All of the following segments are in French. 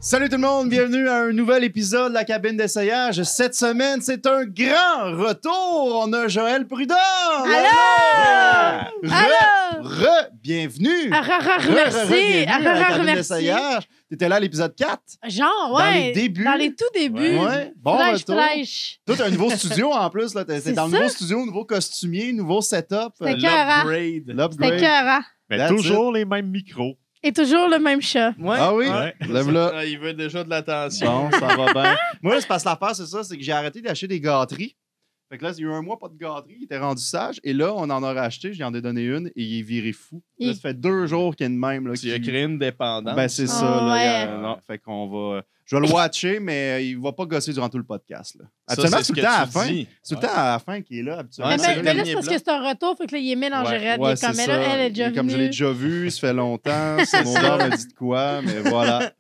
Salut tout le monde, bienvenue à un nouvel épisode de la cabine d'essayage. Cette semaine, c'est un grand retour. On a Joël Prudhomme. Allô! Bienvenue. Merci. Bienvenue à la cabine Merci. d'essayage. T'étais là à l'épisode 4. Genre, ouais. Dans les débuts. Dans les tout débuts. Ouais. Bon Flèche, retour. flèche. Toi, t'as un nouveau studio en plus. Là. T'es C'est dans le ça. nouveau studio, nouveau costumier, nouveau setup. C'est écœurant. L'upgrade. C'était écœurant. Mais That's toujours les mêmes micros. Et toujours le même chat. Ouais. Ah oui? Ouais. Lève là. Ah, il veut déjà de l'attention. Bon, ça va bien. Moi, c'est parce que l'affaire, c'est ça, c'est que j'ai arrêté d'acheter des gâteries. Fait que là, il y a eu un mois, pas de gâterie, il était rendu sage. Et là, on en a racheté, j'en ai donné une et il est viré fou. Là, ça fait 2 jours qu'il y a une même. Là, Tu as créé une dépendance. Ben, c'est ça. Oh, Là, ouais. non, fait qu'on va... Je vais le watcher, mais il va pas gosser durant tout le podcast. Là. Ça, Habituellement, c'est c'est tout ce le temps à la que fin. tu dis. C'est tout le temps à la fin qui est là, habituellement. Ouais, mais, c'est mais le là, dernier c'est parce blanc. que c'est un retour, fait que là, il est mélangé raide. Ouais, il est c'est comme, mais ça. là, elle est déjà Comme je l'ai venue. déjà vu, ça fait longtemps. Son odeur me dit de quoi, mais voilà.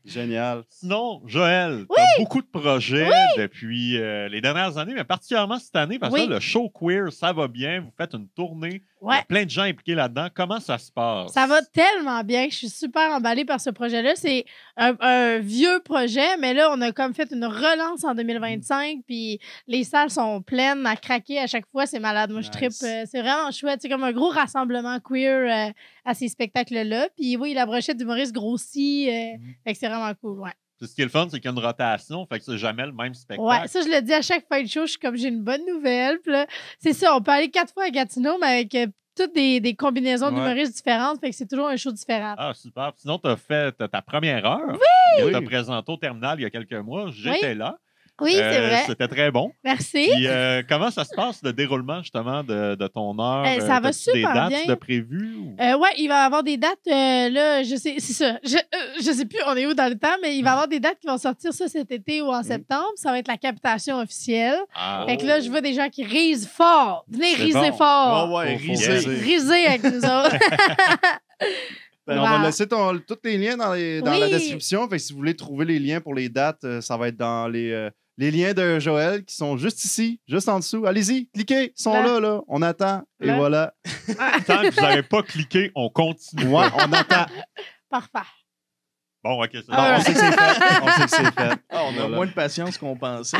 Génial. Sinon, Joël, tu as beaucoup de projets depuis les dernières années, mais particulièrement cette année, parce que Oui. là, le show queer, ça va bien. Vous faites une tournée. Il y Ouais. a plein de gens impliqués là-dedans. Comment ça se passe? Ça va tellement bien que je suis super emballée par ce projet-là. C'est un vieux projet, mais là, on a comme fait une relance en 2025, puis les salles sont pleines à craquer à chaque fois. C'est malade. Moi, je Nice. trippe. C'est vraiment chouette. C'est comme un gros rassemblement queer à ces spectacles-là. Puis oui, la brochette d'humoriste grossit. Fait que c'est vraiment cool, ouais. Puis ce qui est le fun, c'est qu'il y a une rotation, fait que c'est jamais le même spectacle. Ouais, ça, je le dis à chaque fin de show. Je suis comme, j'ai une bonne nouvelle. Puis là, c'est ça, on peut aller 4 fois à Gatineau, mais avec toutes des combinaisons Ouais. d'humoristes différentes. Fait que c'est toujours un show différent. Ah, super. Sinon, tu as fait ta première heure. Oui. Tu as présenté au terminal il y a quelques mois. J'étais là. Oui, c'est vrai. C'était très bon. Merci. Puis, comment ça se passe, le déroulement, justement, de ton heure? Ça va T'as-tu des super dates bien. de prévues? Ou... Ouais, il va y avoir des dates, là, je sais, c'est ça. Je sais plus, on est où dans le temps, mais il va y avoir des dates qui vont sortir ça cet été ou en septembre. Ça va être la captation officielle. Ah, Fait que là, je vois des gens qui risent fort. Venez C'est riser bon. fort. Ouais, Faut risé. riser. Riser avec nous autres. Ben, on va laisser tous les liens dans la Oui. description. Fait que si vous voulez trouver les liens pour les dates, ça va être dans les liens de Joël qui sont juste ici, juste en dessous. Allez-y, cliquez, ils sont là. On attend. Et Là. voilà. Tant que vous n'avez pas cliqué, on continue. Ouais, on attend. Bon, Parfait. OK, c'est Bon, Ah, on sait que c'est fait. On sait que c'est fait. Ah, on a Voilà. moins de patience qu'on pensait.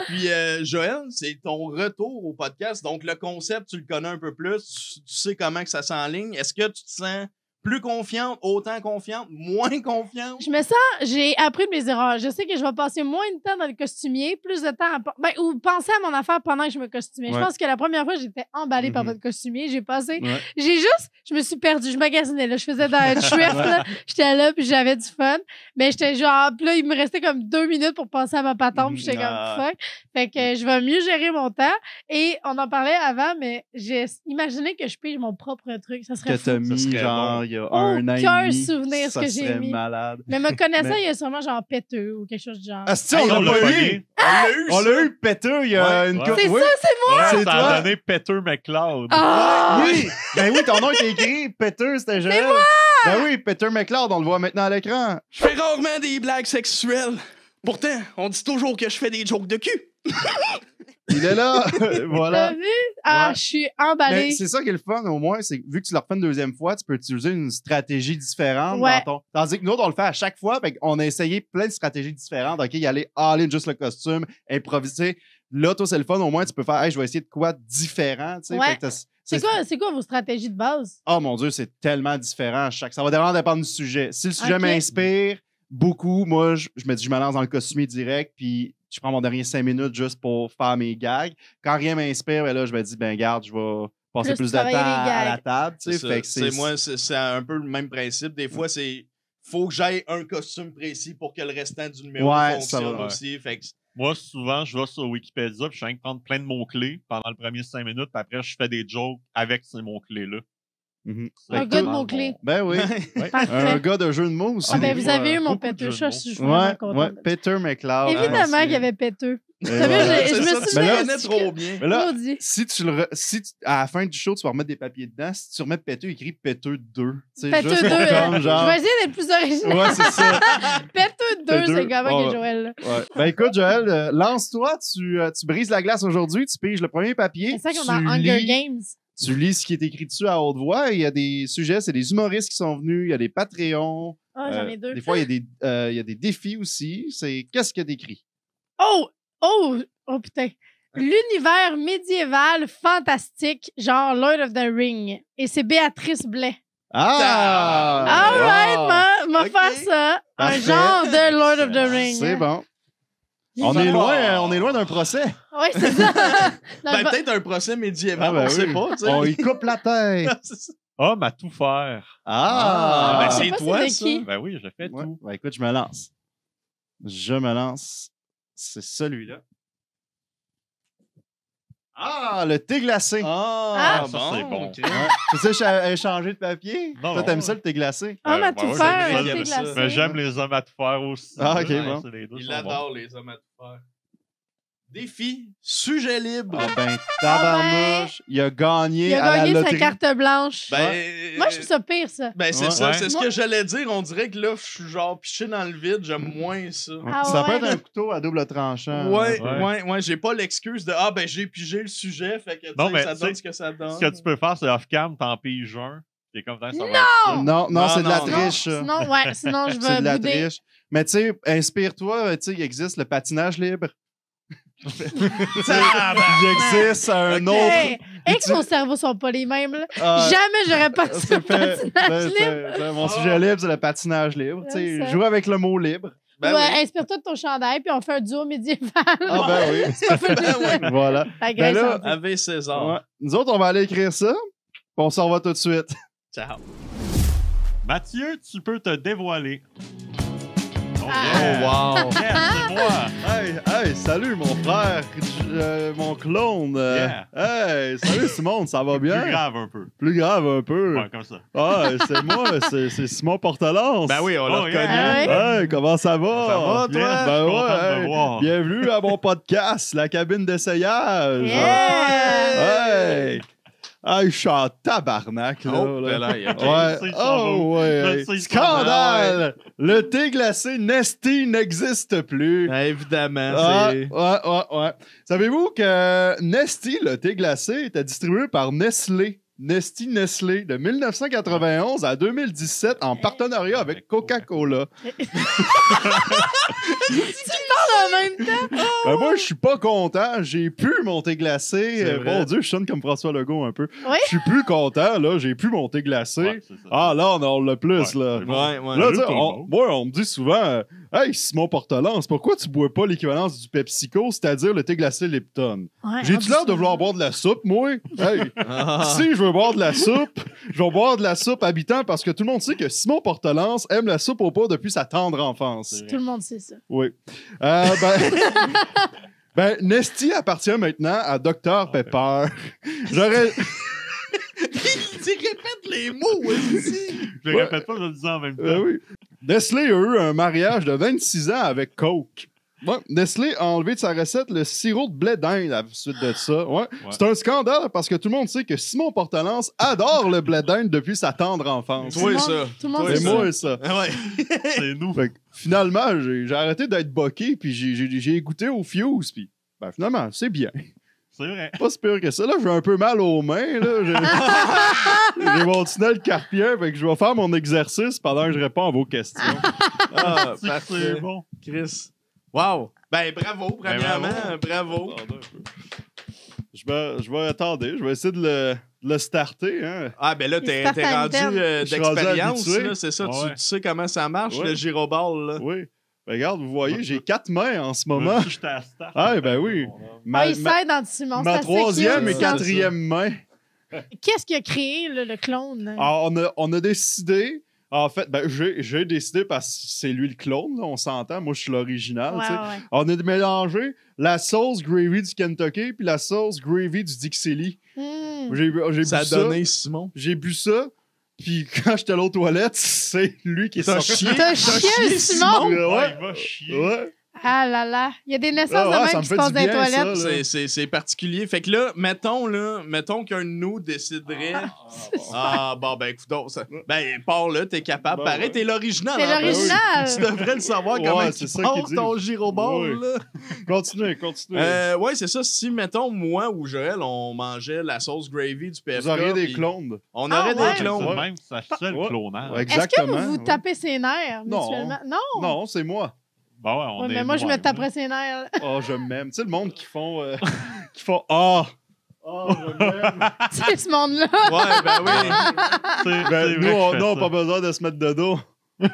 Puis, Joël, c'est ton retour au podcast. Donc, le concept, tu le connais un peu plus. Tu sais comment que ça s'enligne. Est-ce que tu te sens plus confiante, autant confiante, moins confiante? Je me sens, j'ai appris de mes erreurs. Je sais que je vais passer moins de temps dans le costumier, plus de temps ou penser à mon affaire pendant que je me costumais. Ouais. Je pense que la première fois, j'étais emballée par Mhm. votre costumier. J'ai passé, Ouais. je me suis perdue. Je magasinais, là. Je faisais dans une chouette, là. J'étais là, puis j'avais du fun. Mais j'étais genre, puis là, il me restait comme 2 minutes pour penser à ma patente, puis j'étais Ah. comme fuck. Fait que je vais mieux gérer mon temps. Et on en parlait avant, mais j'ai imaginé que je pige mon propre truc. Ça serait Que fou. t'as mis, serait genre, bon. il y a un an et Aucun demi. souvenir ce Ça que j'ai serait mis. malade. Mais me connaissant, Mais- il y a sûrement genre péteux ou quelque chose du genre. Asti, Hey, on l'a pas eu. On l'a eu péteux il y a Ouais, une ouais. couple. C'est Oui. ça, c'est moi! C'est ça toi. a donné Peter McLeod. Ah! Oui! Ben oui, ton nom est écrit. Peter, c'était Joël. Ben oui, Peter McLeod, on le voit maintenant à l'écran. Je fais rarement des blagues sexuelles. Pourtant, on dit toujours que je fais des jokes de cul. Il est là. T'as Voilà. vu? Ah, Ouais. je suis Mais emballée. c'est ça qui est le fun, au moins, c'est que vu que tu le refais une deuxième fois, tu peux utiliser une stratégie différente. Ouais. Tandis que nous autres, on le fait à chaque fois. Fait qu'on a essayé plein de stratégies différentes. OK, y aller all-in, juste le costume, improviser. Là, toi, c'est le fun. Au moins, tu peux faire, hey, je vais essayer de quoi de différent. Tu sais. Ouais. Fait que C'est quoi vos stratégies de base? Oh mon Dieu, c'est tellement différent à chaque. Ça va vraiment dépendre du sujet. Si le sujet Ok. m'inspire beaucoup, moi, je me dis, je me lance dans le costumier direct, puis je prends mon dernier 5 minutes juste pour faire mes gags. Quand rien m'inspire, ben là, je me dis, ben garde, je vais passer plus de temps travailler les à la gags. table. Tu sais. C'est Fait que ça. C'est un peu le même principe. Des fois, c'est faut que j'aille un costume précis pour que le restant du numéro Ouais, ça fonctionne va. aussi. Fait que Moi, souvent, je vais sur Wikipédia puis je viens de prendre plein de mots-clés pendant le premier 5 minutes, puis après, je fais des jokes avec ces mots-clés-là. Mhm. C'est Un gars de vraiment mots-clés. Ben oui. Un Parfait. gars de jeu de mots aussi. Ah, ben, des vous fois. avez eu mon beaucoup de péteux. jeux de Je mots. suis vraiment Ouais, contente. ouais, Peter McLeod. Évidemment hein, qu'il y avait péteux. Et T'as vu, voilà. je me ça, tu souviens. connais trop bien. Mais là, Maudit. si à la fin du show, tu vas remettre des papiers dedans, si tu remets péteux, écrit péteux 2. Péteux 2. Juste pour comme, genre... Je vais essayer d'être plus original. Ouais, c'est ça. Péteux 2, Péteux. c'est comment Ouais. que Joël. Là. Ouais. Ben écoute, Joël, lance-toi, tu brises la glace aujourd'hui, tu piges le premier papier. C'est ça qu'on tu a Hunger lis- Games. Tu lis ce qui est écrit dessus à haute voix. Il y a des sujets, c'est des humoristes qui sont venus, il y a des Patreons. Ah, j'en ai deux. Des fois, il y a des défis aussi. C'est qu'est-ce qu'il y a d'écrit? Oh, putain. L'univers médiéval fantastique, genre Lord of the Ring. Et c'est Béatrice Blais. Ah! All right, m'a Ok. faire ça. Parfait. Un genre de Lord of the Ring. C'est bon. Il On va- est loin d'un procès. Oui, c'est ça. Dans Ben, le- peut-être un procès médiéval, Ah, ben on sait oui. pas, tu sais. On y coupe la tête. C'est ça. Homme à tout faire. Ah! ben, Je sais c'est pas toi, de ça. qui. Ben oui, je fais Ouais. tout. Ben, écoute, je me lance. C'est celui-là. Ah, le thé glacé. Ah, ça, c'est bon. ok. Ouais. Tu sais, échanger de papier? Non, Toi, non. thé le thé glacé? Homme à Ouais, tout ouais, faire, j'aime un ça, thé j'aime ça. glacé. Mais j'aime les hommes à tout faire aussi. Ah, ok, Ouais, bon. c'est les deux Il sont adore les hommes à tout faire. Défi, sujet libre. Ah ben, tabarnouche, il a gagné Il a à la gagné sa loterie. carte blanche. Ben, Moi, je trouve ça pire, ça. Ben, c'est Ouais. ça, Ouais. c'est ce Moi- que j'allais dire. On dirait que là, je suis genre piché dans le vide, j'aime moins ça. Ah Ça peut ouais? être un couteau à double tranchant. Ouais, j'ai pas l'excuse de ben j'ai pigé le sujet, fait que tu Non, sais, mais ça tu donne sais, ce que ça donne. Ce que tu peux faire, c'est off-cam, t'en piges un. T'es comme ça, ça va être ça. Non, Non, c'est de la non, non. triche, ça. Sinon, je C'est vais de la bouder. triche. Mais tu sais, inspire-toi, tu sais, il existe le patinage libre. Il existe un autre. Hey, et que tu- mon cerveau sont pas les mêmes. Là. Ah, Jamais j'aurais pas c'est ce fait- patinage libre. Mon sujet libre, c'est le patinage libre. Tu J'aime sais, ça. joue avec le mot libre. Ben Ouais, oui. inspire-toi de ton chandail, puis on fait un duo médiéval. Ah ben oui. On fait Ben oui. Voilà. La Ben Grèce là, antique. Avec César. Ouais. Nous autres, on va aller écrire ça. Puis on s'en va tout de suite. Ciao. Mathieu, tu peux te dévoiler. Oh, Ah. yeah. wow. Yes, c'est moi. Hey, salut mon frère, mon clone. Hey, salut Simone, ça va bien? Plus grave un peu. Plus grave un peu. Ouais, comme ça. Ah, c'est moi, c'est Simon Portelance. Ben oui, on l'a Oh, reconnu. yeah. Ah ouais? Hey, comment ça va? Ça va, Yes, toi? je suis Ben content de ouais, te hey, voir. bienvenue à mon podcast, la cabine d'essayage. Yeah! Hey! Hey, je suis en tabarnak, là. Oh, là. là, il y a- Ouais. Je sais, il s'en Oh, va. ouais. Je sais, il s'en va. Scandale! Le thé glacé Nesty n'existe plus. Ben, évidemment, Ah, c'est... ouais. Savez-vous que Nesty, le thé glacé, était distribué par Nestlé? Nestlé, de 1991 à 2017, en partenariat avec Coca-Cola. En même temps. Ben moi, je suis pas content. J'ai plus mon thé glacé. C'est vrai. Mon Dieu, je sonne comme François Legault un peu. Oui. Je suis plus content, là. J'ai plus mon thé glacé. Ouais, c'est ça. Ah, là, on en a plus, Ouais, là. c'est bon. Ouais, ouais. Là, Salut tu sais, tout le monde. moi, on me dit souvent Hey, Simon Portelance, pourquoi tu bois pas l'équivalence du PepsiCo, c'est-à-dire le thé glacé Lipton? Ouais, J'ai-tu on l'air dit de ça. vouloir boire de la soupe, moi? Hey, Ah. si je veux boire de la soupe, je vais boire de la soupe habitant parce que tout le monde sait que Simon Portelance aime la soupe au pot depuis sa tendre enfance. C'est Tout le monde sait ça. Oui. Ben, Nesty appartient maintenant à Dr Pepper. J'aurais. Tu répètes les mots aussi. Je le répète pas, je le dis en même temps. Oui. Nestlé a eu un mariage de 26 ans avec Coke. Ouais, Nestlé a enlevé de sa recette le sirop de blé d'Inde à la suite de ça. Ouais. C'est un scandale parce que tout le monde sait que Simon Portelance adore le blé d'Inde depuis sa tendre enfance. Toi, Tout le ça. monde- Tout le monde Toi, sait Et ça. moi, ça. Ah ouais. C'est nous. Fait que, finalement, j'ai arrêté d'être boqué, puis j'ai goûté au Fuse, puis ben, finalement, c'est bien. C'est vrai. Pas si pire que ça. Là, j'ai un peu mal aux mains. Là. J'ai mon tunnel carpien, fait que je vais faire mon exercice pendant que je réponds à vos questions. Ah, C'est parfait. bon. Chris. Wow. Ben, bravo, premièrement. Bravo. Je vais attendre, je vais essayer de le starter. Hein. Ah, ben là, t'es Il se tape à rendu Je suis rendu d'expérience, habitué. là, c'est ça. Ouais. Tu sais comment ça marche, Ouais. le gyroball, là. Oui. Ben, regarde, vous voyez, j'ai 4 mains en ce moment. Moi, j'étais à start. Ah, ben oui. Ah, il s'aide en Simon. ma c'est assez troisième cute, et ça. quatrième main. Qu'est-ce qu'il a créé, là, le clone? Alors, on a décidé. En fait, ben, j'ai décidé parce que c'est lui le clone, là, on s'entend. Moi, je suis l'original. Ouais, tu sais. ouais. On a mélangé la sauce gravy du Kentucky puis la sauce gravy du Dixie. Hmm. J'ai bu Ça a ça. donné Simon. J'ai bu ça. Puis quand j'étais aux toilettes, c'est lui qui est T'as sorti. chié. T'as chié, Simon? Ouais. Ouais, il va chier. Ouais. Ah là là. Il y a des naissances Ah, de ça même me qui fait se passent du dans les bien, ça, toilettes. là. C'est particulier. Fait que là, mettons qu'un de nous déciderait. Bon, ben, écoute, ben, Paul, là, t'es capable. Bon, Pareil, ouais. t'es l'original. C'est hein, l'original. Tu devrais le savoir Ouais, comment c'est tu ça qu'ils passes disent. ton gyroball, Oui. là. Continuez. Ouais, c'est ça. Si, mettons, moi ou Joël, on mangeait la sauce gravy du PFK. Vous auriez des puis clones. On Ah, aurait ouais? des clones. C'est même sa seule Ouais. clonage. Ouais, Est-ce que exactement. vous vous ouais. tapez ses nerfs Non. mutuellement? Non. Non, c'est moi. Bah ouais, on Ouais, est mais moi, je me nous-mêmes, taperais ses nerfs. Oh, je m'aime. Tu sais, le monde qui font. Ah! Oh, je m'aime. C'est ce monde-là. Ouais, ben oui. C'est Ben, vrai nous, que on je fais n'a ça. pas besoin de se mettre de dos. Wow.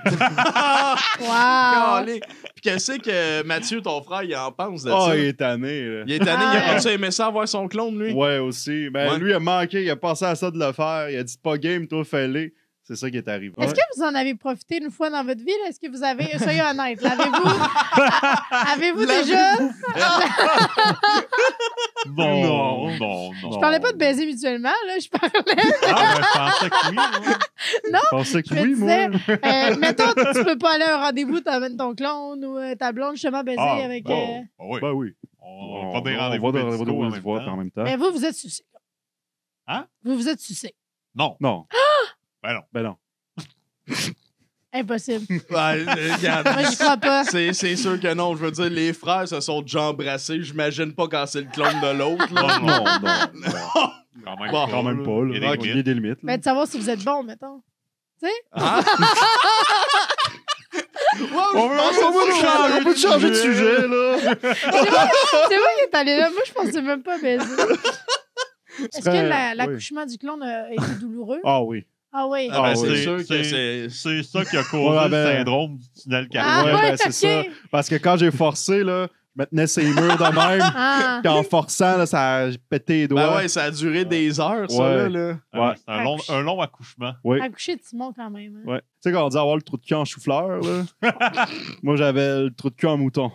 Calé. Puis qu'est-ce que Mathieu, ton frère, il en pense de Oh, ça? il est tanné, là. Il est tanné. Ah, Il aurait-tu aimé ça avoir son clone, lui? Ouais, aussi. Ben, Ouais. lui, il a manqué. Il a pensé à ça de le faire. Il a dit pas game, toi, fais-le. C'est ça qui est arrivé. Est-ce que vous en avez profité une fois dans votre vie? Là? Est-ce que vous avez. Soyez honnête. Avez-vous déjà. Non. Je parlais pas de baiser mutuellement, là. Je parlais. Ah, ben, je pensais que oui. moi. Je pensais que Je me oui, moi. disais, mettons, tu peux pas aller à un rendez-vous, t'amènes ton clone ou ta blonde justement baiser Ah, avec. bon. Ah oui. Ben oui. On va des rendez-vous on va médicaux devoir en se même voir temps. en même temps. Mais vous êtes sucé. Hein? Vous êtes sucé. Non. Non. Ben non. Impossible. Ouais, regarde. Moi, j'y crois pas. C'est sûr que non. Je veux dire, les frères se sont déjà embrassés. J'imagine pas quand c'est le clone de l'autre. là. Non, Non. Quand même Bon, pas. Quand même pas, là. Il y a des Il y a limites. des limites. là. Mais de savoir si vous êtes bon, mettons. Hein? On peut changer de sujet, là. C'est vrai qu'il est allé là. Moi, je pensais même pas baiser. Est-ce que Serait- l'accouchement du clone a été douloureux? Ah oui. Ah oui. Ah, ben, Ah, c'est oui. sûr que c'est. C'est ça qui a causé Ouais, le ben- syndrome du tunnel Ah, carpien. ouais, ouais, ben, c'est ça. ok. Parce que quand j'ai forcé, là, je me tenais ses murs de même. Ah. Puis en forçant, là, ça a pété les doigts. Ben ouais, ça a duré des heures, ça, Ouais. là. Ah, Ouais. c'est un long accouchement. Oui. Accoucher de Simon quand même. Hein. Ouais. Tu sais, quand on dit avoir le trou de cul en chou-fleur, là, moi, j'avais le trou de cul en mouton.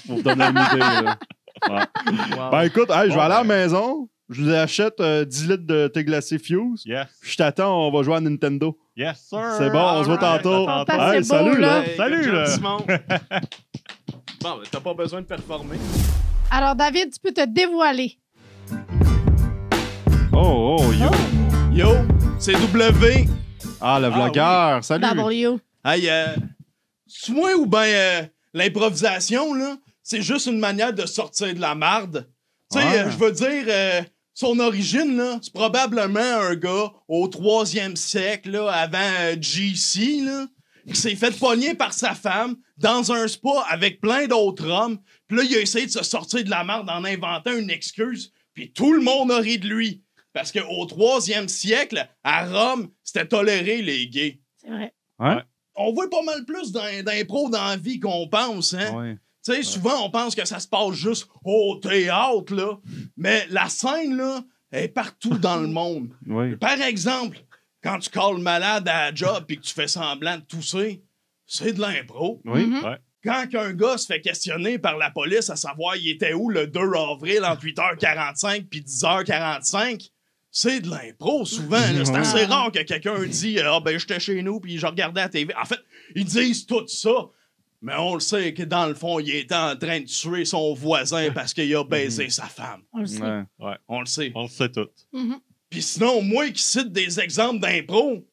Pour vous donner une idée, là. Wow. Ben écoute, hey, je vais Bon, aller à la ben. maison. Je vous achète 10 litres de thé glacé Fuse. Yes. Puis je t'attends, on va jouer à Nintendo. Yes, sir. C'est bon, on se voit Alright. tantôt. À Parce que Hey, c'est beau, salut, là. là. Salut, good job, là. Simon. Bon, ben, t'as pas besoin de performer. Alors, David, tu peux te dévoiler. Oh, yo. Yo, c'est W. Ah, le vlogueur. Salut. W. Hey, c'est moi ou ben l'improvisation, là, c'est juste une manière de sortir de la marde. Tu sais, Ouais. je veux dire, son origine, là, c'est probablement un gars au 3e siècle, là, avant GC, là, qui s'est fait pogner par sa femme dans un spa avec plein d'autres hommes. Puis là, il a essayé de se sortir de la marde en inventant une excuse. Puis tout le monde a ri de lui. Parce qu'au 3e siècle, à Rome, c'était toléré les gays. C'est vrai. On voit pas mal plus d'impro dans la vie qu'on pense, hein? Ouais. Tu sais, souvent, on pense que ça se passe juste au théâtre, là. Mais la scène, là, est partout dans le monde. Oui. Par exemple, quand tu calls malade à la job et que tu fais semblant de tousser, c'est de l'impro. Oui. Mhm. Quand un gars se fait questionner par la police à savoir il était où le 2 avril entre 8h45 puis 10h45, c'est de l'impro souvent. là. C'est Ouais. assez rare que quelqu'un dit « Ah ben j'étais chez nous puis je regardais la TV ». En fait, ils disent tout ça, mais on le sait que dans le fond, il était en train de tuer son voisin parce qu'il a baisé sa femme. On le sait. Ouais. On le sait. On le sait tout. Mhm. Puis sinon, moi qui cite des exemples d'impro,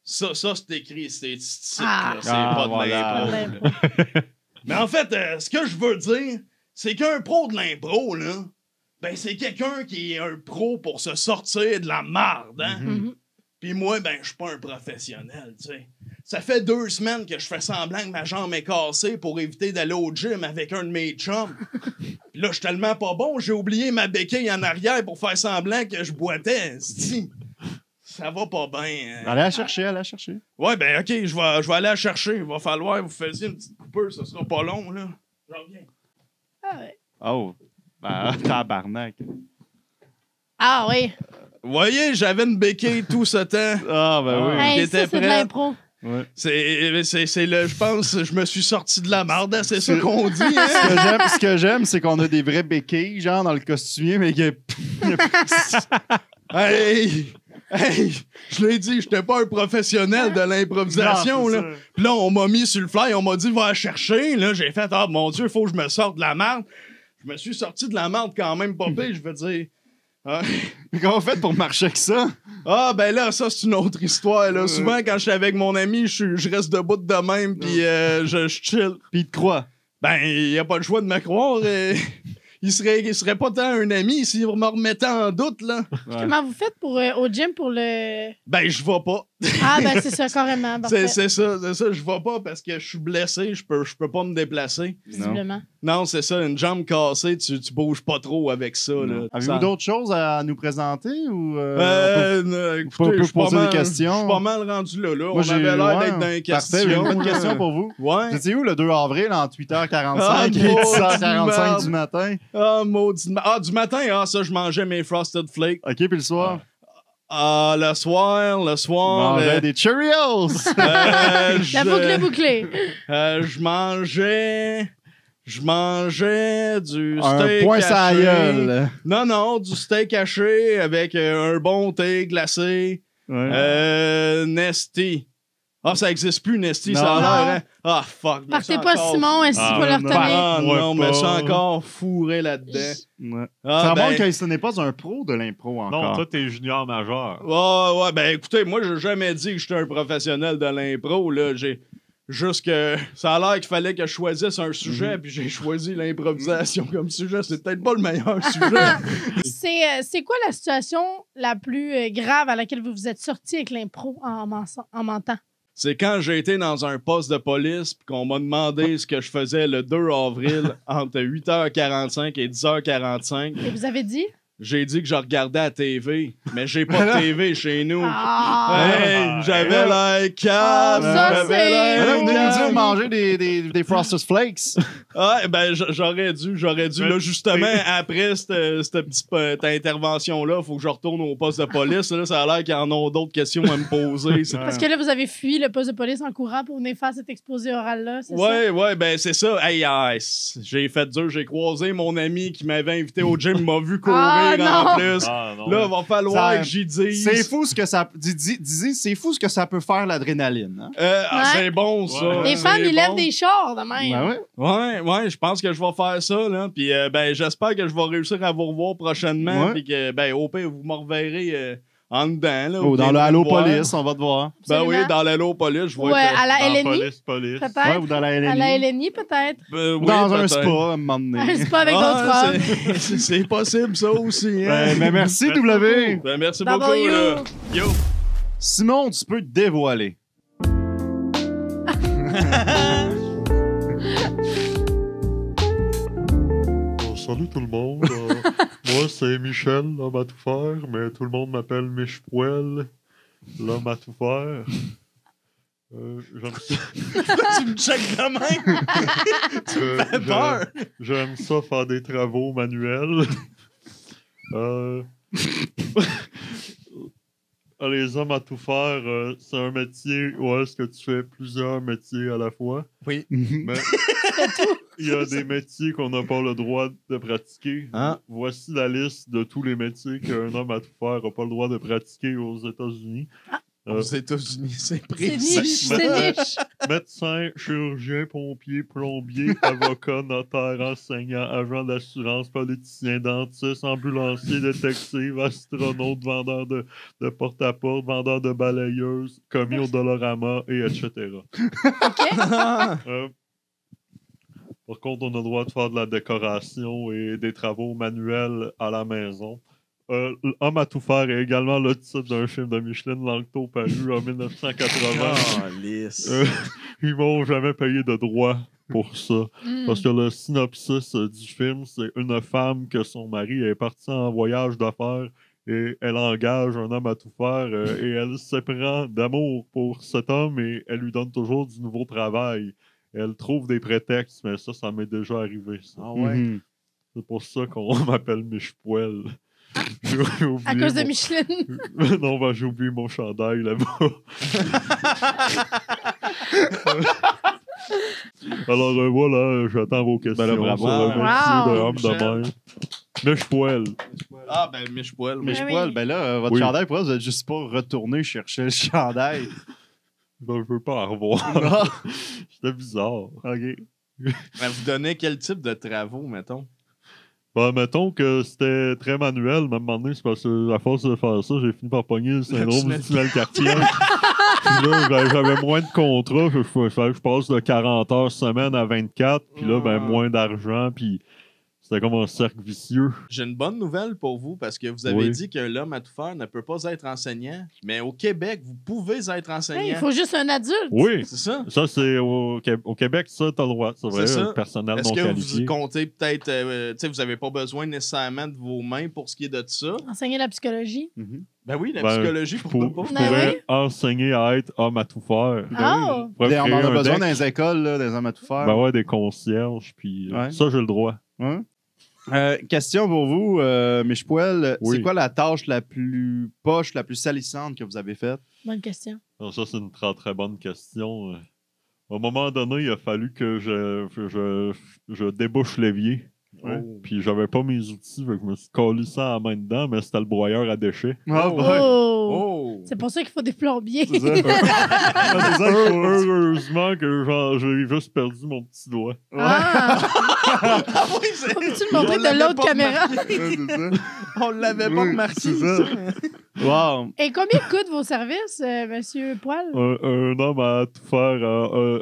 ça c'est écrit, c'est Ah. c'est Ah, pas de voilà. l'impro. là. Mais en fait, ce que je veux dire, c'est qu'un pro de l'impro, là, ben c'est quelqu'un qui est un pro pour se sortir de la marde, hein? Mhm. Puis moi, ben je suis pas un professionnel, tu sais. Ça fait 2 semaines que je fais semblant que ma jambe est cassée pour éviter d'aller au gym avec un de mes chums. Puis là, je suis tellement pas bon, j'ai oublié ma béquille en arrière pour faire semblant que je boitais. c'ti. Ça va pas bien. hein. Allez la chercher, allez la chercher. Ouais, ben ok, je vais aller la chercher. Il va falloir que vous fassiez une petite coupeur, ça sera pas long, là. Je reviens. Ah, ouais. Oh. Ben, tabarnak. Ah oui. Vous voyez, j'avais une béquille tout ce temps. Ah, ben oui. Hey, il ça, était c'est de prêt. l'impro. Ouais. C'est le, je pense, je me suis sorti de la marde, hein, c'est ça qu'on dit, Ce hein? que ce que j'aime, c'est qu'on a des vrais béquilles, genre dans le costumier, mais il y a... Hey! Hey, je l'ai dit, j'étais pas un professionnel de l'improvisation, là. Puis là, on m'a mis sur le fly, on m'a dit, va la chercher. Là, j'ai fait, ah, mon Dieu, il faut que je me sorte de la merde. Je me suis sorti de la merde quand même pas pire, je veux dire. Ah. Comment on fait pour marcher avec ça? Ah, ben là, ça, c'est une autre histoire, là. Souvent, quand je suis avec mon ami, je reste debout de même, puis je chill. Puis il te croit. Ben, il a pas le choix de me croire. Il serait pas tant un ami s'il me remettait en doute, là. Ouais. Comment vous faites pour, au gym pour le. Ben, je vais pas. Ah, ben c'est ça, carrément. Parfait. C'est ça, je vais pas parce que je suis blessé, je peux pas me déplacer. Visiblement. Non, c'est ça, une jambe cassée, tu bouges pas trop avec ça, là. Avez-vous d'autres choses à nous présenter ou Écoutez, peut je suis pas poser des mal- questions? Je suis pas mal rendu là. Moi, On j'ai- avait l'air ouais, d'être dans les Parfait, j'ai questions. une bonne question pour vous. Ouais. Vous étiez où le 2 avril entre 8h45 Ah, et 10h45 merde. du matin? Ah, maudit. Ah, du matin, ça, je mangeais mes Frosted Flakes. OK, puis le soir? Ah, le soir. Je mangeais des Cheerios! La boucle est bouclée. Je mangeais du Un steak point sur la haché. gueule. Non, du steak haché avec un bon thé glacé. Ouais. Nesty. Ah, ça existe plus, Nesty, Non. ça a l'air, Non. hein? Ah, fuck. Partez pas Simon, est-ce qu'il faut le non. retenir? Ah, non, Ouais, mais c'est pas. encore fourré là-dedans. Ouais. Ah, Ça ben- montre que ce n'est pas un pro de l'impro Non, encore. toi, t'es junior majeur. Ouais, ben écoutez, moi, j'ai jamais dit que j'étais un professionnel de l'impro, là. J'ai juste que ça a l'air qu'il fallait que je choisisse un sujet, puis j'ai choisi l'improvisation comme sujet. C'est peut-être pas le meilleur sujet. C'est quoi la situation la plus grave à laquelle vous vous êtes sorti avec l'impro en mentant? C'est quand j'ai été dans un poste de police, puis qu'on m'a demandé ce que je faisais le 2 avril entre 8h45 et 10h45. Et vous avez dit? J'ai dit que je regardais à TV, mais j'ai pas de TV chez nous. Ah! Hey, j'avais l'air calme. Ça, j'avais c'est- l'air Mais là, vous venez nous dire calme. de manger des Frosted Flakes. Ah, ben, j'aurais dû. Là, justement, après cette petite intervention-là, faut que je retourne au poste de police. Là, ça a l'air qu'ils en ont d'autres questions à me poser. C'est- Parce que là, vous avez fui le poste de police en courant pour venir faire cet exposé oral-là, c'est ça? Ouais, ben, c'est ça. Hey, j'ai fait dur. J'ai croisé mon ami qui m'avait invité au gym, m'a vu courir Ah, en non. plus. Ah, non. Là, va falloir Ça- que j'y dise. C'est fou ce que ça... Dis, c'est fou ce que ça peut faire l'adrénaline. Hein? Ouais. C'est bon, ça. Ouais. Les c'est femmes, ils lèvent bon. des chars de même. Ben ouais. Ouais, je pense que je vais faire ça, là. Puis, ben, j'espère que je vais réussir à vous revoir prochainement. Ouais. Puis que, ben, au pire, vous me reverrez en dedans, là. Oh, Vous dans venez le me Halo voir. Police, on va te voir. Ben oui, Absolument. dans l'Halo Police, je vais Ouais, être... à la Dans LNI, police. Ouais, peut-être. ou dans la À LNI. la LNI, peut-être. oui, Dans un peut-être. spa, à un moment donné. Un spa avec d'autres Ah, hommes. c'est possible, ça aussi. Hein? Ben, mais merci, W. Ben, merci Double beaucoup. you. Là. Yo! Simon, tu peux te dévoiler. Salut tout le monde. Moi, c'est Michel, l'homme à tout faire, mais tout le monde m'appelle Michpoel, l'homme à tout faire. J'aime ça. Tu me checkes de même? Tu me fais peur. J'aime ça faire des travaux manuels. Les hommes à tout faire, c'est un métier où est-ce que tu fais plusieurs métiers à la fois. Oui. Mais il y a des métiers qu'on n'a pas le droit de pratiquer. Hein? Voici la liste de tous les métiers qu'un homme à tout faire n'a pas le droit de pratiquer aux États-Unis. Aux États-Unis, c'est C'est précis. niche, c'est niche. Médecin, chirurgien, pompier, plombier, avocat, notaire, enseignant, agent d'assurance, politicien, dentiste, ambulancier, détective, astronaute, vendeur de porte-à-porte, vendeur de balayeuses, commis au Dolorama, et etc. Par contre, on a le droit de faire de la décoration et des travaux manuels à la maison. Homme à tout faire est également le titre d'un film de Micheline Langto paru en 1980. Lisse. Ils m'ont jamais payé de droit pour ça. Parce que le synopsis du film, c'est une femme que son mari est parti en voyage d'affaires et elle engage un homme à tout faire et elle s'éprend d'amour pour cet homme et elle lui donne toujours du nouveau travail. Elle trouve des prétextes, mais ça m'est déjà arrivé. Ça. Ah ouais. Mhm. C'est pour ça qu'on m'appelle Michpoel. J'ai oublié À cause de mon- Micheline. Non, ben, j'ai oublié mon chandail là-bas. Alors voilà, j'attends vos questions. Ben là, bravo. sur le métier Wow. de homme de mer. Michpoel. Ah, ben, Miche-Poil. Mais Oui. Poil, ben là, votre Oui. chandail, pourquoi vous êtes juste pas retourné chercher le chandail? Ben, je veux pas en revoir. Ah, C'était bizarre. OK. Ben, vous donnez quel type de travaux, mettons? Ben, mettons que c'était très manuel, mais à un moment donné, c'est parce que à force de faire ça, j'ai fini par pogner le syndrome du tunnel cartien. Puis là, ben, j'avais moins de contrats, il fallait que je passe de 40 heures semaine à 24, puis là, ben, moins d'argent, puis c'était comme un cercle vicieux. J'ai une bonne nouvelle pour vous parce que vous avez Oui. dit que l'homme à tout faire ne peut pas être enseignant. Mais au Québec, vous pouvez être Ouais, enseignant. il faut juste un adulte. Oui, C'est ça? ça, c'est au Québec, ça, t'as le droit, c'est vrai, C'est ça. le personnel Est-ce non que qualifié. vous comptez peut-être, tu sais, vous n'avez pas besoin nécessairement de vos mains pour ce qui est de ça? Enseigner la psychologie. Ben oui, la Ben, psychologie, Je pourquoi pas? Ben pourrais oui. enseigner à être homme à tout faire. Oh! Je pourrais On en créer a un besoin deck. dans les écoles, là, des hommes à tout faire. Ben ouais, des concierges, puis Ouais. ça, j'ai le droit. Ouais. Question pour vous, Miche-Poil. Oui. C'est quoi la tâche la plus poche, la plus salissante que vous avez faite? Bonne question. Alors, ça, c'est une très, très bonne question. À un moment donné, il a fallu que je débouche l'évier. Ouais. Puis j'avais pas mes outils, fait que je me suis collé ça à la main dedans, mais c'était le broyeur à déchets. Ah, Oh. ouais. Oh! Oh! C'est pour ça qu'il faut des plombiers. C'est ça. Ah, c'est ça qu'il faut. Heureusement que j'ai juste perdu mon petit doigt. Ah! Ah oui, c'est... Peux-tu le montrer On de l'avait l'autre pas caméra? remarqué. Ouais, c'est ça. On l'avait pas Oui, remarqué. c'est ça. Wow. Et combien coûtent vos services, monsieur Poil? Un homme à tout faire,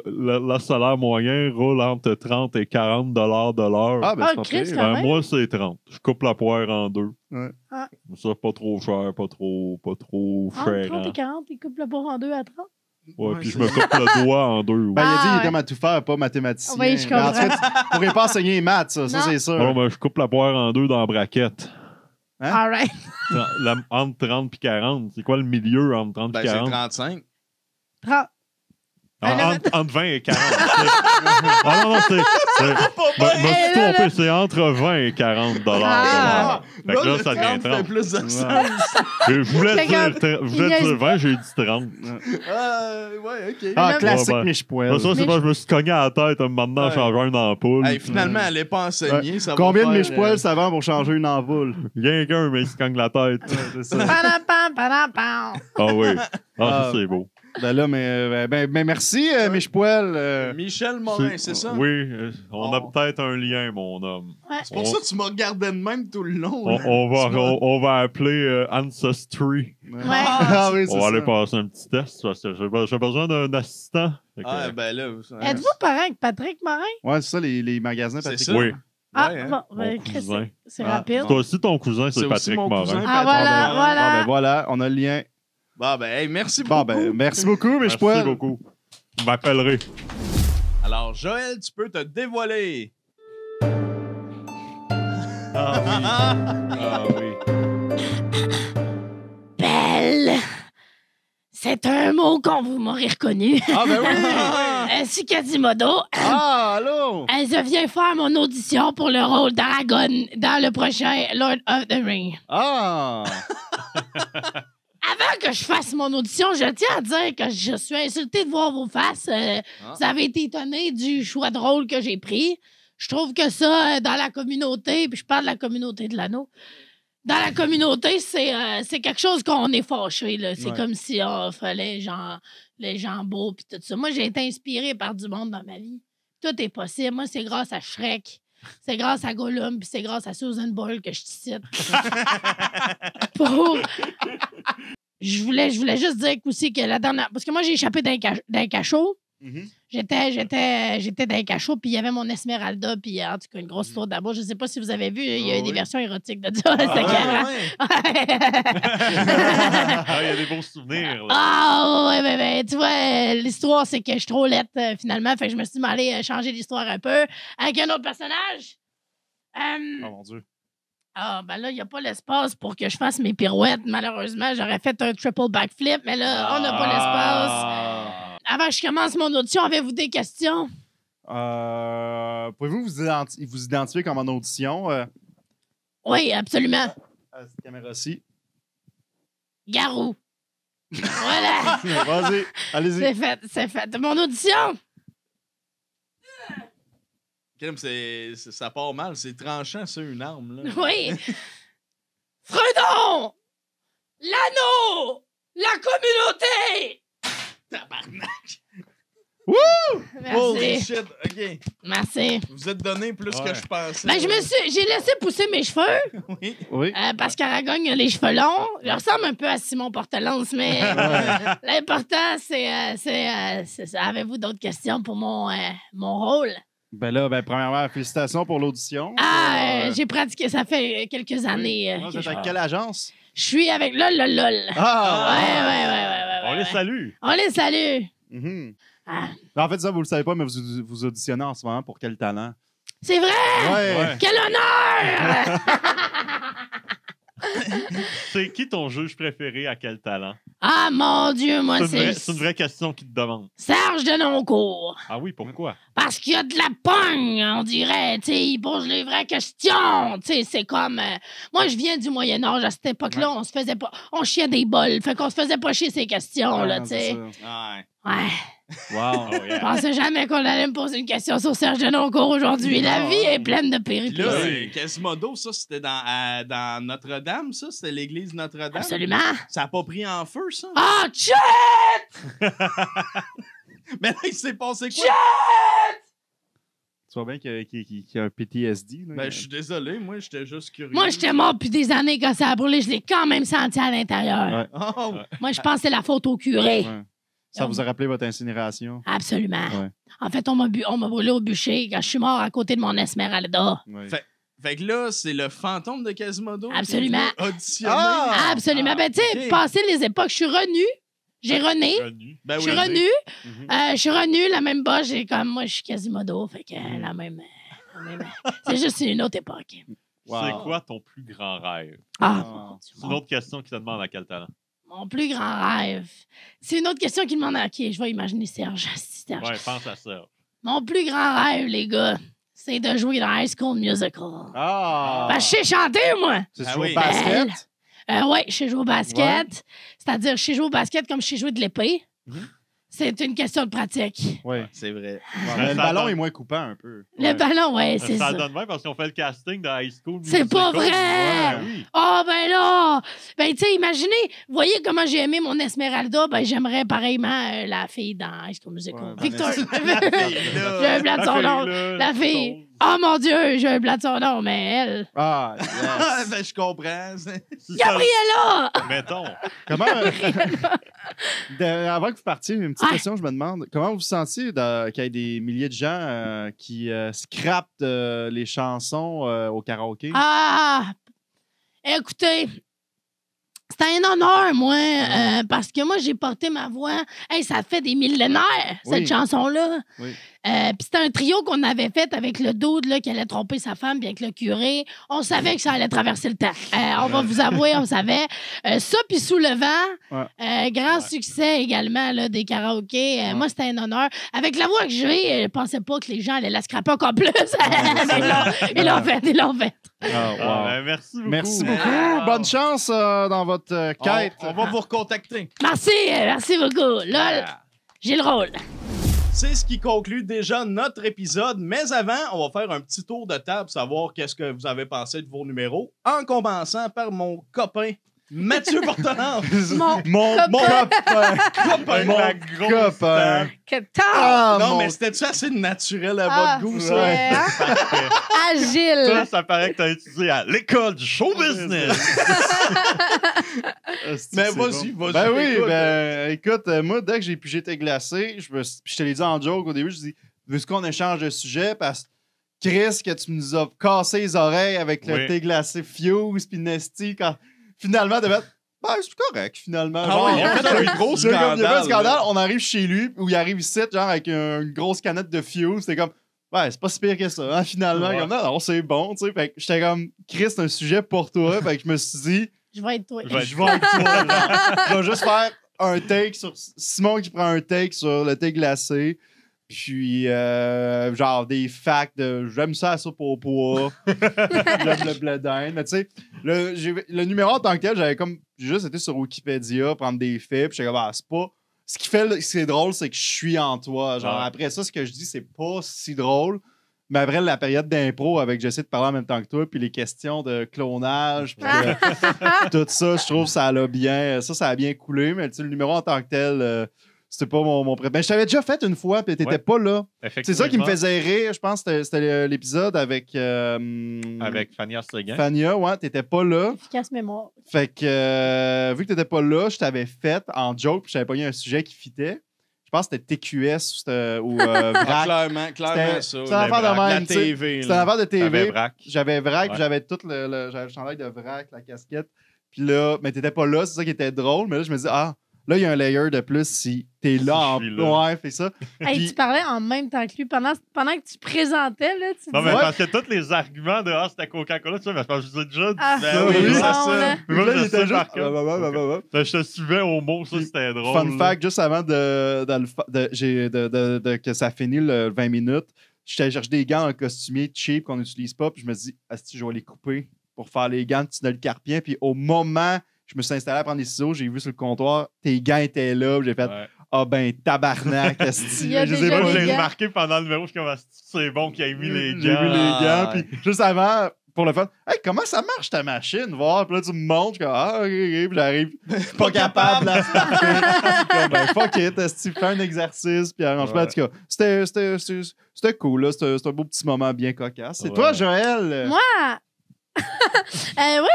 le salaire moyen roule entre 30 et 40 $ de l'heure. Ah, ben, Ah, c'est pas Christ, pire. quand même. Moi, c'est 30. Je coupe la poire en deux. Ouais. Ah. Ça, pas trop cher, pas trop Entre cher. 30 et 40, il coupe le bord en deux à 30. Ouais, puis c'est- je me coupe le doigt en deux. Ben, il a dit qu'il Ah, était ouais. à tout faire, pas mathématicien. Oui, je Mais en comprends. tout cas, tu pourrais pas enseigner les maths, ça Non. c'est sûr. Bon, ben, je coupe la poire en deux dans la braquette. Hein? All right. Entre 30 et 40. C'est quoi le milieu entre 30 et Ben, c'est 40? 35. 30. Entre 20 et 40. Ah non, c'est. Je me suis Hey, là, trompé, c'est entre 20 et 40 $. Ah. Fait que là, ça devient 30 fait 30. plus de sens. Je voulais C'est dire, comme- je voulais dire 20, j'ai dit 30. Ouais, OK. Ah, là, classique Ouais, ben, Miche-Poil. Ça, c'est Mais pas je me suis cogné à la tête un moment donné en Ouais. changeant une ampoule. Hey, finalement, elle n'est pas enseignée. Ça va Combien de faire, Miche-Poil ça vend pour changer une ampoule? Quelqu'un, mais il se cogne la tête. C'est ça. Padam-pam, padam-pam. Ah oui. Ah, Ah. ça, c'est beau. Ben là, mais merci, Miche-Poil. Michel Morin, c'est ça? Oui, on a Oh. peut-être un lien, mon homme. C'est pour ça que tu me regardais de même tout le long. On, là. on va appeler Ancestry. Ah oui, c'est On va aller ça. passer un petit test parce que j'ai besoin d'un assistant. Fait que, Ah, ben là. Êtes-vous parent avec Patrick Morin? Ouais, c'est ça, les magasins C'est Patrick. ça. oui, Ah, Ouais, hein. bon, mon Chris, cousin. c'est Ah, rapide. Toi aussi, ton cousin, C'est c'est aussi Patrick mon Morin. cousin. Ah, voilà, Bon, voilà. ben voilà, on a le lien. Bon, ben, hey, merci Bon, beaucoup. ben, merci beaucoup, Merci Miche-Poil. beaucoup. Vous m'appellerez. Alors, Joël, tu peux te dévoiler. Ah oui. Ah oui. Belle. C'est un mot qu'on vous m'aurez reconnu. Ah, ben oui! Ainsi Quasimodo. Ah, allô! Je viens faire mon audition pour le rôle d'Aragorn dans le prochain Lord of the Rings. Ah! Avant que je fasse mon audition, je tiens à dire que je suis insultée de voir vos faces. Vous avez été étonnés du choix de rôle que j'ai pris. Je trouve que ça, dans la communauté, puis je parle de la communauté de l'anneau, dans la communauté, c'est quelque chose qu'on est fâché. Là. C'est Ouais. comme si on fallait les gens beaux puis tout ça. Moi, j'ai été inspirée par du monde dans ma vie. Tout est possible. Moi, c'est grâce à Shrek. C'est grâce à Gollum, puis c'est grâce à Susan Boyle que je te cite. Pour... Je voulais juste dire aussi que la dernière... Parce que moi, j'ai échappé d'un cachot. Mhm. J'étais dans un cachot, puis il y avait mon Esmeralda, puis en tout cas, une grosse histoire d'amour. Je sais pas si vous avez vu, il y a Ah des oui. versions érotiques de ça. C'était Ah, écœurant. ouais. Ah, il y a des beaux souvenirs. Là. Ah, ouais, ben, tu vois, l'histoire, c'est que je suis trop laite, finalement. Fait que je me suis dit, m'aller changer l'histoire un peu avec un autre personnage. Oh mon Dieu. Ah, ben là, il n'y a pas l'espace pour que je fasse mes pirouettes. Malheureusement, j'aurais fait un triple backflip, mais là, on n'a pas l'espace. Avant que je commence mon audition, avez-vous des questions? Pouvez-vous vous identifier comme en audition Oui, absolument. à cette caméra-ci? Garou. Voilà. Vas-y, allez-y. C'est fait. Mon audition? Crime, ça part mal. C'est tranchant, ça, une arme. Là. Oui. Freudon! L'anneau! La communauté! Tabarnak! Merci. Holy shit, OK. Merci. Vous êtes donné plus que je pensais. Ben, j'ai laissé pousser mes cheveux Oui. Oui. parce qu'Aragogne a les cheveux longs. Je ressemble un peu à Simon Portelance, mais l'important, c'est avez-vous d'autres questions pour mon rôle? Ben là, premièrement, félicitations pour l'audition. J'ai pratiqué, ça fait quelques années. Vous que êtes je... avec quelle agence? je suis avec LOL. Ah! Ouais. On les salue. On les salue. Mhm. Ah. En fait, ça, vous le savez pas, mais vous auditionnez en ce moment pour quel talent? C'est vrai? Ouais. Quel honneur! C'est qui ton juge préféré à quel talent? Ah, mon Dieu, moi, C'est une vraie question qui te demande. Serge Denoncourt. Ah oui, pourquoi? Parce qu'il y a de la pogne, on dirait. Tu sais, il pose les vraies questions. Tu sais, c'est comme... moi, je viens du Moyen-Âge. À cette époque-là, on se faisait pas... On chiait des bols. Fait qu'on se faisait pas chier ces questions, là, tu sais. Ouais. Ouais. Wow. Oh, yeah. Je pensais jamais qu'on allait me poser une question sur Serge Denoncourt aujourd'hui. La vie est pleine de Puis péripéties. là, Quasimodo, ça, c'était dans Notre-Dame, ça? C'était l'église Notre-Dame? Absolument. Ça a pas pris en feu, ça? Ah, shit! Mais là, il s'est passé quoi? Tu vois bien qu'il y a un PTSD. Là. Ben, je suis désolé, moi, j'étais juste curieux. Moi, j'étais mort depuis des années quand ça a brûlé. Je l'ai quand même senti à l'intérieur. Ouais. Oh! Moi, je pense que c'est la faute au curé. Ouais. Ça vous a rappelé votre incinération? Absolument. Ouais. En fait, on m'a brûlé au bûcher quand je suis mort à côté de mon Esmeralda. Ouais. Fait que là, c'est le fantôme de Quasimodo Absolument. qui est venu auditionner. Ah! Absolument. Ben, tu sais, ok. passé les époques, je suis renue. J'ai rené. Revenu. Ben Je suis oui. renue. Mhm. Je suis renue. La même bosse, j'ai comme moi, je suis Quasimodo. Fait que la même. C'est juste une autre époque. Wow. C'est quoi ton plus grand rêve? Ah, Ah. mon Dieu, C'est une autre question qui te demande à quel talent. mon plus grand rêve. C'est une autre question qui demande à qui? Je vais imaginer Serge. Serge. Ouais, pense à ça. Mon plus grand rêve, les gars, c'est de jouer dans High School Musical. Ah! Ben, je sais chanter, moi. C'est Ah joué oui. au basket? Ouais, je sais jouer au basket. C'est-à-dire, je sais jouer au basket comme je sais jouer de l'épée. Mhm. C'est une question de pratique. Oui. C'est vrai. Mais le Ça ballon donne- est moins coupant un peu. Le ballon, ouais, c'est Ça ça. donne bien parce qu'on fait le casting de High School C'est pas Musical. vrai! Ouais, oui. Oh, ben là! Ben, tu sais, imaginez, voyez comment j'ai aimé mon Esmeralda, ben, j'aimerais pareillement la fille dans High School Musical. Ouais, Victor. Vanessa. J'ai un blanc de son nom. fille-là, La fille. Oh mon Dieu, j'ai un blanc de son nom, mais elle. Ah, yes. Ben, je comprends. Si ça- Gabriella! Mettons. Comment... avant que vous partiez, une petite question, je me demande. Comment vous vous sentiez qu'il y ait des milliers de gens qui scrapent les chansons au karaoké? Ah! Écoutez, c'est un honneur, moi, parce que moi, j'ai porté ma voix. Hey, ça fait des millénaires, cette Oui. chanson-là. Oui. Puis c'était un trio qu'on avait fait avec le dude là, qui allait tromper sa femme, puis avec le curé. On savait que ça allait traverser le temps. On va vous avouer, on savait. Ça, puis Sous le vent, grand succès également là, des karaokés. Moi, c'était un honneur. Avec la voix que j'ai, je pensais pas que les gens allaient la scraper encore plus. Mais là, ils l'ont fait, ils l'ont fait. Ah, Ah, wow. ben, merci beaucoup. Merci beaucoup. Wow. Bonne chance dans votre quête. On va vous recontacter. Merci beaucoup. Lol, j'ai le rôle. C'est ce qui conclut déjà notre épisode. Mais avant, on va faire un petit tour de table, savoir qu'est-ce que vous avez pensé de vos numéros. En commençant par mon copain, Mathieu Portelance. Mon copain. copain. Mon La grosse copain. Que temps! Ah, Non, mon- mais c'était-tu assez naturel à Ah, votre goût, ça? ouais. Agile. Ça, ça paraît que t'as étudié à l'école du show business. Mais C'est vas-y, bon. vas-y. Ben oui, écoute. écoute, moi, dès que j'ai pu j'étais glacé, je te l'ai dit en joke au début, je dis, veux-tu qu'on échange de sujet? Parce que Chris, que tu nous as cassé les oreilles avec le Oui. thé glacé Fuse puis Nesty, quand finalement, de mettre, ben, c'est correct, finalement. Ah oui, il a fait un gros il y a comme- il y a fait un scandale, scandale, là. on arrive chez lui, où il arrive ici, genre, avec une grosse canette de Fuse, c'est comme, ouais, c'est pas si pire que ça, hein, finalement. Ouais. Comme, non, c'est bon, tu sais. Fait que j'étais comme, Chris, c'est un sujet pour toi. Fait que je me suis dit, Je vais être toi. Je vais je vais avec toi. Genre. Je vais juste faire un take sur Simon qui prend un take sur le thé glacé. Puis, genre, des facts de j'aime ça à soupe au poids. J'aime le blé d'Inde. Mais tu sais, le numéro en tant que tel, j'ai juste été sur Wikipédia, prendre des faits. Puis j'étais comme, ah, c'est pas. Ce qui est drôle, c'est que je suis en toi. Genre, Ouais. après ça, ce que je dis, c'est pas si drôle. Mais après, la période d'impro, avec j'essaie de parler en même temps que toi, puis les questions de clonage, puis tout ça, je trouve que ça a bien... Ça a bien coulé, mais tu sais, le numéro en tant que tel... c'était pas mon préféré. Ben, je t'avais déjà fait une fois, puis t'étais pas là. C'est ça qui me faisait rire. Je pense que c'était l'épisode avec... avec Fania Seguin. Fania, ouais, t'étais pas là. Efficace mémoire. Fait que, vu que t'étais pas là, je t'avais fait en joke, puis je t'avais pogné un sujet qui fitait. Je pense que c'était TQS ou Vrac. Clairement ça. C'était une affaire de même. La TV. C'était une affaire de TV. Vrac. J'avais Vrac, Ouais. puis j'avais tout j'avais le chandail de Vrac, la casquette. Puis là, mais t'étais pas là, c'est ça qui était drôle. Mais là, je me dis, là, il y a un layer de plus si t'es là en je suis là. Ouais, fais ça. Hey, Puis- tu parlais en même temps que lui. Pendant que tu présentais, là, tu Non, mais disais... parce que tous les arguments de c'était Coca-Cola, tu sais, parce que je vous ai déjà dit Ah, ça. Ben oui, oui, c'est bon, ça. là. Moi, Là, je il sais était juste... par cœur. Je te suivais au mot, ça, Puis, c'était drôle. Fun là. fact, juste avant que ça finisse le 20 minutes, j'étais chercher des gants en costumier cheap qu'on n'utilise pas, puis je me dis, asti, je vais les couper pour faire les gants de tunnel carpien. Puis au moment je me suis installé à prendre des ciseaux, j'ai vu sur le comptoir, tes gants étaient là, puis j'ai fait, Ouais. ah ben tabarnak, asti. Il y a Je les ai déjà pas- Moi, je des l'ai gants. remarqué pendant le numéro, je suis comme, asti, c'est bon qu'il ait mis les J'ai vu les gants. gants, ouais. puis juste avant, pour le fun, hey, comment ça marche ta machine, voir, puis là tu me montres, je suis comme, ah, ok, puis j'arrive, pas capable de la starter. Je suis comme, ben fuck it, esti, fais un exercice, puis arrange-le. En tout cas, c'était cool, là, c'était un beau petit moment bien cocasse. Et Ouais. toi, Joël? Moi, moi,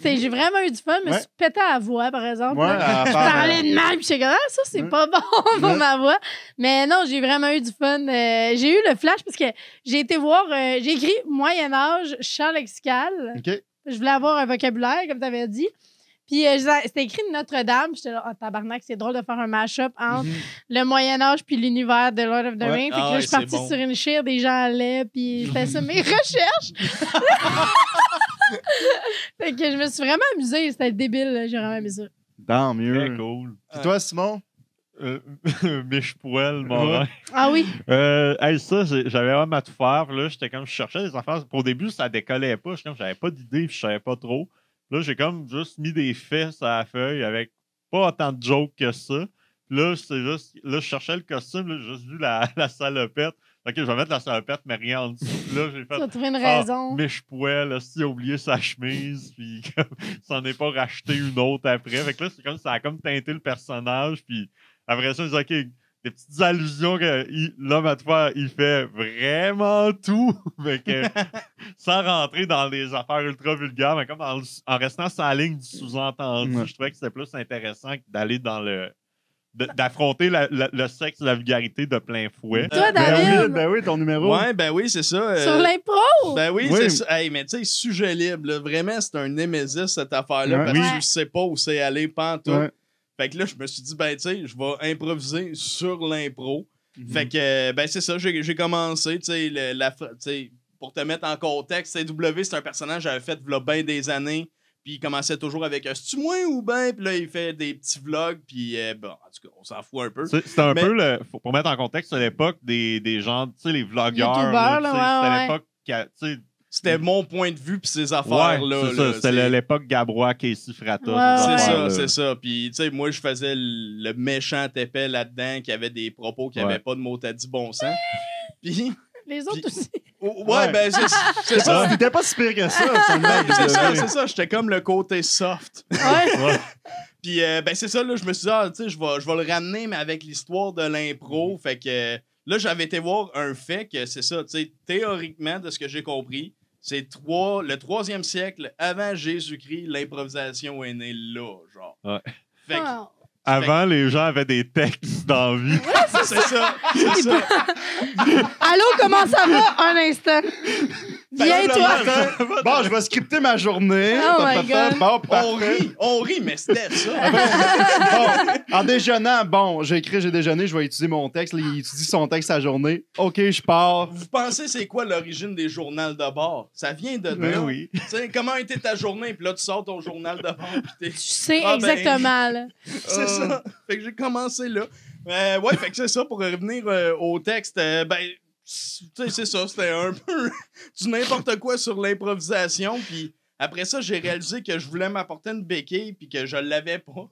j'ai vraiment eu du fun. Je me Ouais. suis pété à la voix, par exemple. Ouais, là. à Je faire, parlais de mal, puis j'étais comme, ça, c'est Ouais. pas bon pour Ouais. ma voix. Mais non, j'ai vraiment eu du fun. J'ai eu le flash parce que j'ai été voir, j'ai écrit Moyen-Âge, champ lexical. OK. Je voulais avoir un vocabulaire, comme tu avais dit. Puis c'était écrit Notre-Dame. J'étais là, tabarnak, c'est drôle de faire un mash-up entre Mhm. le Moyen-Âge puis l'univers de Lord of the Ouais. Rings. Fait que Ah là, ouais, je suis partie c'est bon. sur une chire des gens laids, puis c'était ça mes recherches. Fait que je me suis vraiment amusée. C'était débile, là. J'ai vraiment aimé ça. Tant Très mieux. cool. Puis toi, Simon? Miche-poêle, Morin. Ah oui? Hey, ça, j'avais vraiment à tout faire. Puis là, j'étais comme, je cherchais des affaires. Au début, ça décollait pas. J'avais pas d'idée, puis je savais pas trop. Là, j'ai comme juste mis des faits sur la feuille avec pas autant de jokes que ça. Puis là, c'est juste, là, je cherchais le costume, là, j'ai juste vu la salopette. Ok, je vais mettre la salopette, mais rien en dessous. Puis là, j'ai Tu fait. as trouvé une raison. Miche-poêle, là, s'il a oublié sa chemise, puis comme, s'en est pas racheté une autre après. Fait que là, c'est comme ça a comme teinté le personnage, puis après ça, je dis, OK, des petites allusions que l'homme à tout faire, il fait vraiment tout, mais que sans rentrer dans des affaires ultra vulgaires, mais comme en restant sur la ligne du sous-entendu, Ouais. je trouvais que c'était plus intéressant que d'aller dans d'affronter le sexe et la vulgarité de plein fouet. Toi, Ben oui, David, ben oui, ton numéro. Ouais, ben oui, c'est ça. sur l'impro? Ben oui, Oui. c'est ça. Hey, mais tu sais, sujet libre, là, vraiment, c'est un némésis, cette affaire-là, Ouais. parce que Oui. je sais pas où c'est aller, pantoute. Ouais. Fait que là, je me suis dit, ben, tu sais, je vais improviser sur l'impro. Mhm. Fait que, ben, c'est ça, j'ai commencé, tu sais, tu sais, pour te mettre en contexte, CW, c'est un personnage que j'avais fait v'là bien des années, puis il commençait toujours avec « C'est-tu moi ou ben? » Puis là, il fait des petits vlogs, puis bon, en tout cas, on s'en fout un peu. C'était un Mais- peu pour mettre en contexte, c'est l'époque des gens, tu sais, les vlogueurs. Youtubeurs, là, tu sais, ouais, c'était ouais. l'époque, tu sais, C'était mon point de vue, puis ces ouais, affaires-là. c'est ça, là, c'était c'est- l'époque Gabrois, Casey Frata. Ouais, ces ouais. C'est ça, affaires-là. c'est ça. Puis, tu sais, moi, je faisais le méchant épais là-dedans qui avait des propos qui Ouais. n'avaient pas de mot à dit bon sens. Puis, Les autres Puis- aussi. Ouais. ben, c'est ça. T'étais pas si pire que ça. ton mec, C'est ça, désolé. c'est ça. J'étais comme le côté soft. Ouais. Ouais. Puis, ben, c'est ça, là, je me suis dit, ah, tu sais, je vais le ramener, mais avec l'histoire de l'impro. Fait que là, j'avais été voir un fait que c'est ça, tu sais, théoriquement, de ce que j'ai compris, c'est le 3e siècle avant Jésus-Christ, l'improvisation est née là, genre. Ouais. Fait que, Ah. Avant, les gens avaient des textes dans la vie. c'est ça, c'est ça. Allô, comment ça va? Un instant. Viens, toi. Bon, je vais scripter ma journée. Oh my God. Bon, On parfait. rit, mais c'était ça. Bon, en déjeunant, bon, j'ai déjeuné, je vais étudier mon texte. Là, il étudie son texte sa journée. OK, je pars. Vous pensez c'est quoi l'origine des journaux de bord? Ça vient de Ben là. oui. Tu sais, comment a été ta journée? Puis là, tu sors ton journal de bord. Puis Tu sais Ah, ben. exactement, là. c'est ça. Fait que j'ai commencé là. Ouais, fait que c'est ça. Pour revenir au texte, ben, tu sais, c'est ça. C'était un peu du n'importe quoi sur l'improvisation. Puis après ça, j'ai réalisé que je voulais m'apporter une béquille puis que je l'avais pas.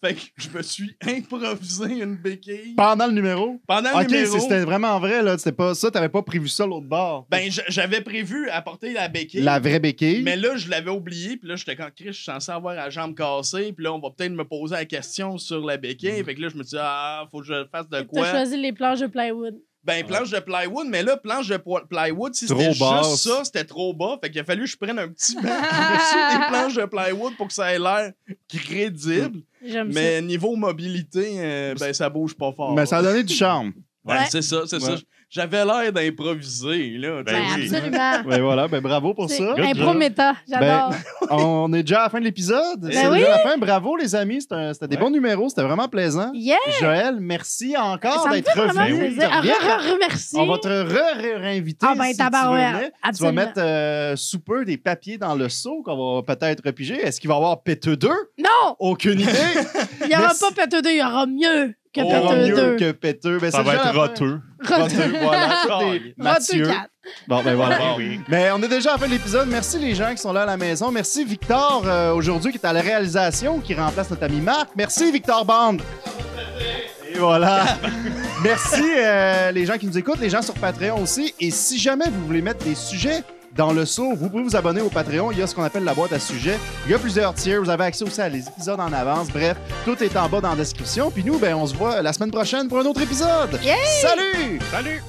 Fait que je me suis improvisé une béquille Pendant le numéro? pendant le Ok, numéro. c'était vraiment vrai, là. C'était pas ça, t'avais pas prévu ça l'autre bord. Ben, j'avais prévu apporter la béquille. La vraie béquille. Mais là, je l'avais oublié, puis là, j'étais quand Chris, je suis censé avoir la jambe cassée, puis là, on va peut-être me poser la question sur la béquille. Fait que là, je me dis, faut que je fasse de T'as quoi? choisi les planches de plywood. Ben, planche de plywood, mais là, planche de plywood, si Trop c'était basse. juste ça, c'était trop bas. Fait qu'il a fallu que je prenne un petit banc dessus des planches de plywood pour que ça ait l'air crédible. J'aime Mais niveau mobilité, ben, ça bouge pas fort. Mais ça a donné du charme. Ouais, Ouais. c'est ça, c'est Ouais. ça. J'avais l'air d'improviser, là. ça. Ben Ben, oui. absolument. Ben voilà, ben bravo pour C'est ça. Good impro job. méta, j'adore. On est déjà à la fin de l'épisode. C'est oui. déjà la fin. Bravo, les amis. C'était des Ouais. bons numéros. C'était vraiment plaisant. Yeah! Joël, merci encore Ça me d'être fait vraiment revenu. plaisir. Tu reviens. Remercie. On va te réinviter. Ah, ben, si tabarouette. tu veux venir. Tu vas Absolument. mettre sous peu des papiers dans le seau qu'on va peut-être repiger. Est-ce qu'il va y avoir Péteux 2? Non! Aucune idée. Il n'y aura Merci. pas Péteux 2, il y aura mieux que Il y aura Péteux mieux 2. que Péteux. Ben, Ça c'est va déjà être la fin. roteux. Roteux, voilà. Tout est Mathieu. 4. Bon, ben voilà. Ben oui. Mais on est déjà à la fin de l'épisode. Merci les gens qui sont là à la maison. Merci Victor aujourd'hui qui est à la réalisation, qui remplace notre ami Marc. Merci Victor Band. Et voilà. Merci les gens qui nous écoutent, les gens sur Patreon aussi. Et si jamais vous voulez mettre des sujets dans le saut, vous pouvez vous abonner au Patreon. Il y a ce qu'on appelle la boîte à sujets. Il y a plusieurs tiers. Vous avez accès aussi à les épisodes en avance. Bref, tout est en bas dans la description. Puis nous, ben, on se voit la semaine prochaine pour un autre épisode. Yay! Salut! Salut!